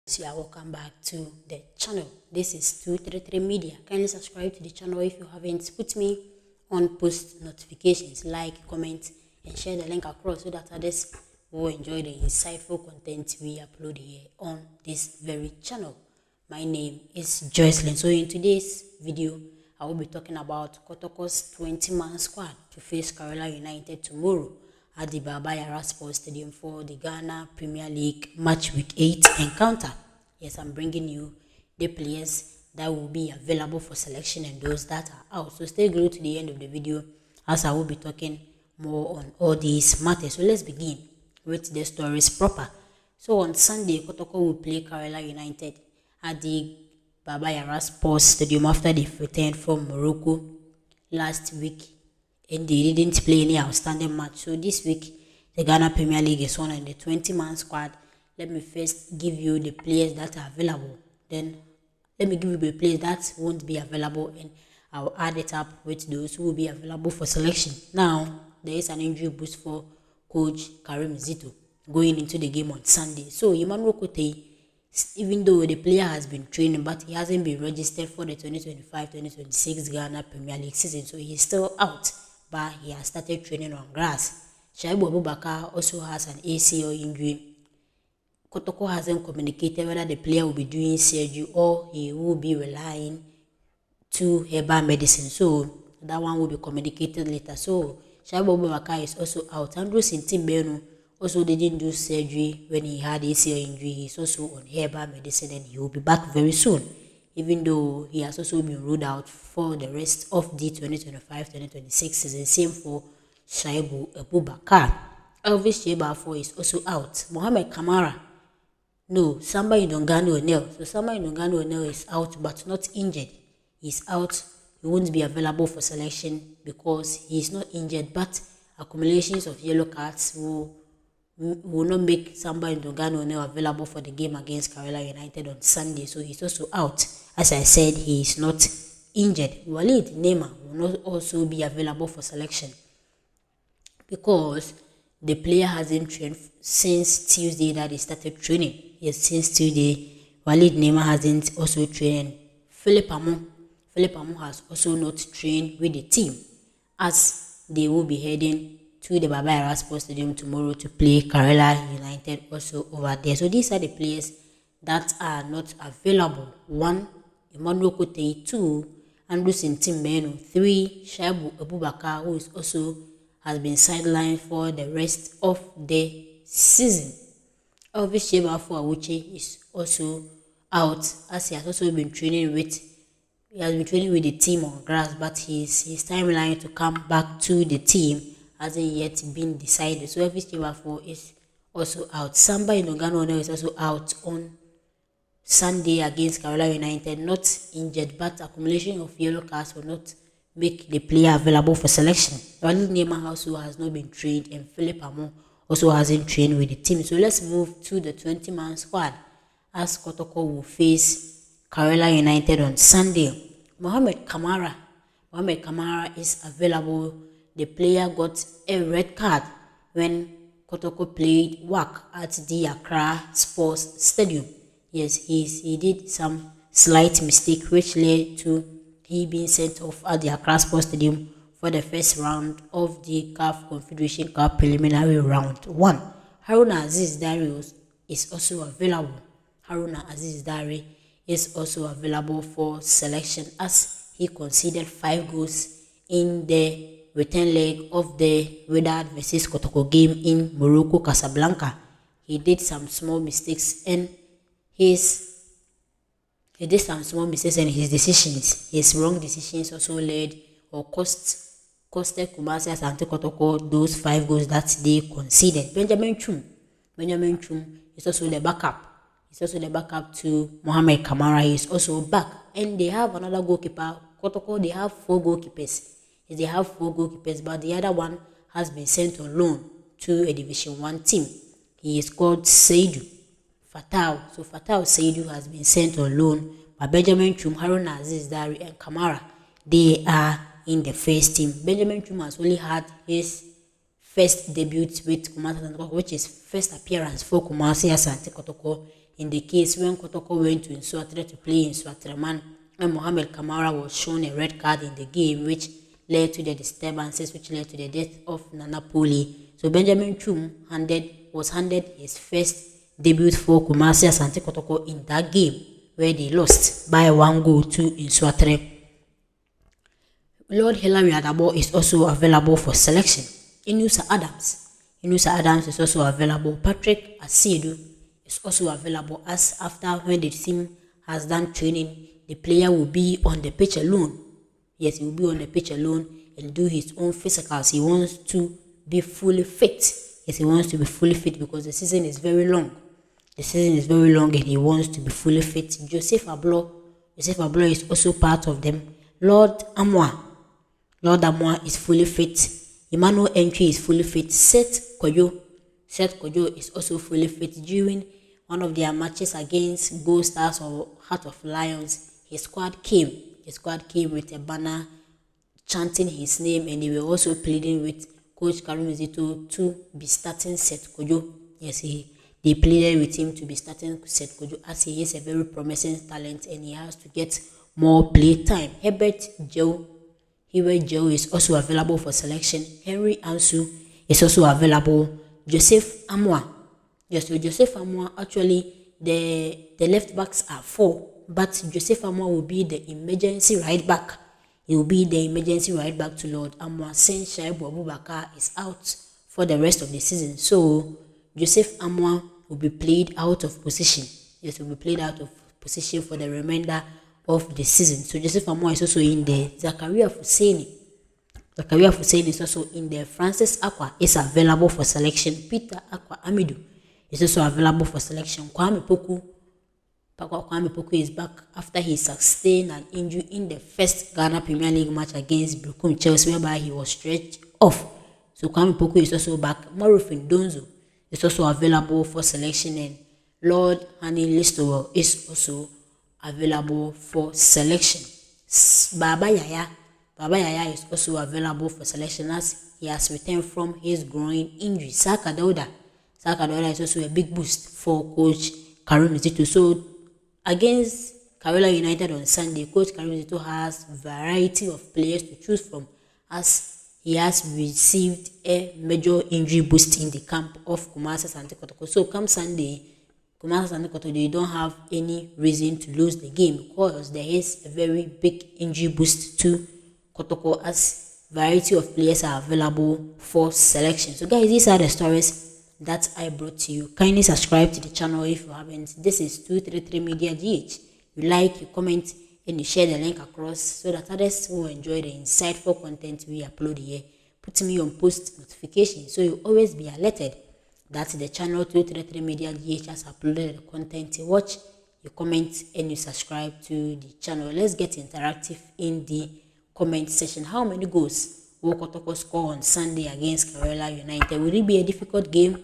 So you are welcome back to the channel. This is 233 Media. Kindly subscribe to the channel if you haven't. Put me on post notifications, like, comment, and share the link across so that others will enjoy the insightful content we upload here on this very channel. My name is Joycelyn. So in today's video, I will be talking about Kotoko's 20-man squad to face Kerala United tomorrow at the Baba Yara Sports Stadium for the Ghana Premier League Match Week 8 encounter. Yes, I'm bringing you the players that will be available for selection and those that are out. So stay glued to the end of the video as I will be talking more on all these matters. So let's begin with the stories proper. So on Sunday, Kotoko will play Kerala United at the Baba Yara Sports Stadium after they returned from Morocco last week and they didn't play any outstanding match. So this week, the Ghana Premier League is on and the 20-man squad. Let me first give you the players that are available. Then let me give you the players that won't be available and I'll add it up with those who will be available for selection. Now, there is an injury boost for coach Karim Zito going into the game on Sunday. So Emmanuel Kote, even though the player has been training, but he hasn't been registered for the 2025-2026 Ghana Premier League season. So he's still out, but he has started training on grass. Shaibu Abubakar also has an ACL injury. Kotoko hasn't communicated whether the player will be doing surgery or he will be relying to herbal medicine. So that one will be communicated later. So Shaibu Abubakar is also out. Andrew Sintimbenu also didn't do surgery when he had ACL injury. He's also on herbal medicine and he will be back very soon, even though he has also been ruled out for the rest of the 2025-2026 season. Same for Shaibu Abubakar. Elvis Shebafo is also out. Mohamed Kamara, no, Samba Indongano O'Neil. So Samba Indongano O'Neil is out but not injured. He's out. He won't be available for selection because he is not injured, but accumulations of yellow cards will not make Samba Indongano O'Neil available for the game against Kerala United on Sunday. So he's also out. As I said, he is not injured. Walid Nema will not also be available for selection because the player hasn't trained since Tuesday that he started training. Yes, since Tuesday, Walid Nema hasn't also trained. Philip Amu has also not trained with the team as they will be heading to the Baba Yara Sports Stadium tomorrow to play Kerala United also over there. So these are the players that are not available. 1, Emmanuel Kote. 2, Andrew Sintimbenu. 3, Shaibu Abubakar, who is also has been sidelined for the rest of the season. Elvis Shebafo Awuche is also out as he has also been training with the team on grass, but his timeline to come back to the team hasn't yet been decided. So Elvis Shebafo is also out. Samba Indongano O'Neil is also out on Sunday against Kerala United, not injured, but accumulation of yellow cards will not make the player available for selection. Walid Nema also has not been trained and Philip Amu also hasn't trained with the team. So let's move to the 20-man squad as Kotoko will face Kerala United on Sunday. Mohamed Kamara is available. The player got a red card when Kotoko played WAC at the Accra Sports Stadium. Yes, he did some slight mistake which led to he being sent off at the Accra Sports Stadium for the first round of the CAF Confederation Cup preliminary round 1. Haruna Aziz Dari is also available. Haruna Aziz Dari is also available for selection as he conceded 5 goals in the return leg of the Wydad vs Kotoko game in Morocco, Casablanca. He did some small mistakes and his decisions. His wrong decisions also led or costed Kumasi Asante Kotoko those 5 goals that they conceded. Benjamin Chum is also the backup. He's also the backup to Mohamed Kamara. He is also back. And they have another goalkeeper. Kotoko, they have 4 goalkeepers. They have 4 goalkeepers, but the other one has been sent on loan to a Division 1 team. He is called Seidu Fatau. So Fatau Seidu has been sent on loan by Benjamin Chum, Haruna Aziz Dari, and Kamara. They are in the first team. Benjamin Chum has only had his first debut with Kumasi Asante Kotoko, which is first appearance for Kumasi Asante Kotoko in the case when Kotoko went to Nsuatre to play in Swatreman, and Mohamed Kamara was shown a red card in the game, which led to the disturbances, which led to the death of Nana Poli. So Benjamin Chum was handed his first debut for Kumasi Asante Kotoko in that game, where they lost by 1 goal to Nsuatre. Lord Hilary Adabo is also available for selection. Inusa Adams is also available. Patrick Asiedu is also available, as after when the team has done training, the player will be on the pitch alone. Yes, he will be on the pitch alone and do his own physicals. He wants to be fully fit. Yes, he wants to be fully fit because the season is very long. And he wants to be fully fit. Joseph Ablo is also part of them. Lord Amwa is fully fit. Emmanuel Entry is fully fit. Seth Kojo is also fully fit. During one of their matches against Gold Stars or Heart of Lions, his squad came with a banner chanting his name, and they were also pleading with Coach Karim Zito to be starting Seth Kojo. Yes, they pleaded with him to be starting Seth Kojo, as he is a very promising talent and he has to get more play time. Herbert Joe is also available for selection. Henry Ansu is also available. Joseph Amwa. Yes, so Joseph Amwa, actually, the left backs are 4, but Joseph Amwa will be the emergency right back. He will be the emergency right back to Lord Amwa, since Shaibu Abubakar is out for the rest of the season. So Joseph Amwa will be played out of position. Yes, will be played out of position for the remainder of the season. So Joseph Amwa is also in there. Zakaria Fuseni is also in there. Francis Akwa is available for selection. Peter Akwa Amidu is also available for selection. Kwame Poku is back after he sustained an injury in the first Ghana Premier League match against Brukum Chelsea, whereby he was stretched off. So Kwame Poku is also back. Morufin Donzo is also available for selection, and Lord Hani Listowell is also available for selection. Baba Yaya is also available for selection, as he has returned from his groin injury. Saka Dauda is also a big boost for Coach Karim Zito. So against Karela United on Sunday, Coach Karim Zito has a variety of players to choose from, as he has received a major injury boost in the camp of Kumasi Asante Kotoko. So come Sunday, Kumasi Asante Kotoko, they don't have any reason to lose the game, because there is a very big injury boost to Kotoko, as variety of players are available for selection. So guys, these are the stories that I brought to you. Kindly subscribe to the channel if you haven't. This is 233 Media GH. You like, you comment, and you share the link across so that others will enjoy the insightful content we upload here. Put me on post notifications so you always be alerted that the channel 233 Media GH has uploaded the content. You watch, you comment, and you subscribe to the channel. Let's get interactive in the comment section. How many goals will Kotoko score on Sunday against Karela United? Will it be a difficult game,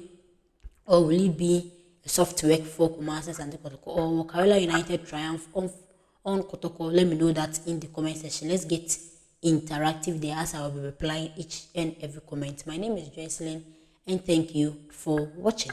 or will it be a soft work for Kumasi Asante Kotoko, or will Karela United triumph on Kotoko? Let me know that in the comment section. Let's get interactive there, as I will be replying each and every comment. My name is Joycelyn, and thank you for watching.